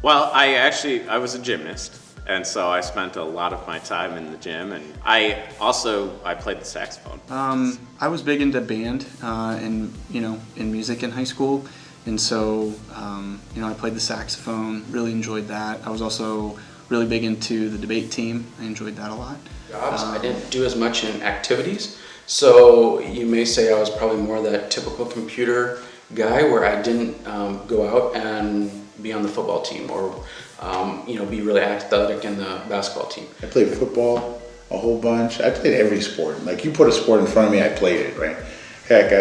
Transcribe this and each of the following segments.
Well, I was a gymnast, and so I spent a lot of my time in the gym, and I played the saxophone. I was big into band and in music in high school, and so I played the saxophone. Really enjoyed that. I was also really big into the debate team. I enjoyed that a lot. Jobs, I didn't do as much in activities, so you may say I was probably more that typical computer guy where I didn't go out and be on the football team or be really athletic in the basketball team. I played football a whole bunch. I played every sport. Like, you put a sport in front of me, I played it, right? Heck,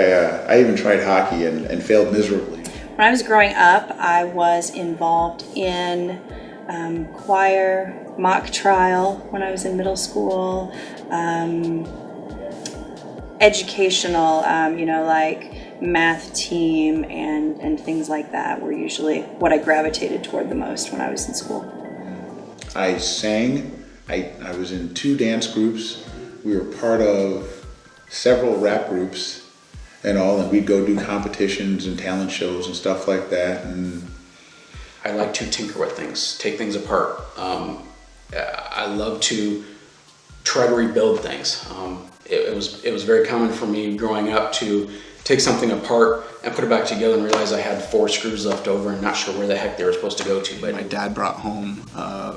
I even tried hockey and failed miserably. When I was growing up, I was involved in choir, mock trial when I was in middle school, educational, like math team and things like that were usually what I gravitated toward the most when I was in school. I sang. I was in 2 dance groups. We were part of several rap groups and all, and we'd go do competitions and talent shows and stuff like that. And I like to tinker with things, take things apart. I love to try to rebuild things. It was very common for me growing up to take something apart and put it back together and realize I had 4 screws left over and not sure where the heck they were supposed to go to. But my dad brought home a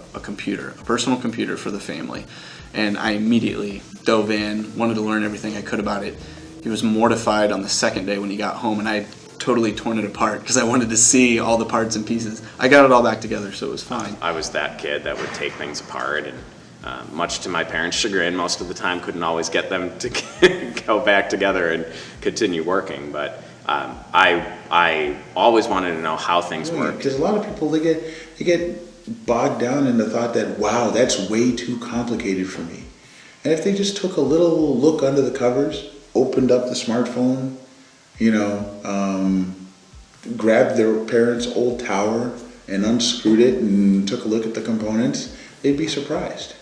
personal computer for the family, and I immediately dove in, wanted to learn everything I could about it. He was mortified on the second day when he got home, and I totally torn it apart because I wanted to see all the parts and pieces. I got it all back together, so it was fine. I was that kid that would take things apart, and much to my parents' chagrin, most of the time couldn't always get them to go back together and continue working. But I always wanted to know how things work. Because a lot of people, they get bogged down in the thought that, wow, that's way too complicated for me. And if they just took a little look under the covers, opened up the smartphone, grabbed their parents' old tower and unscrewed it and took a look at the components, they'd be surprised.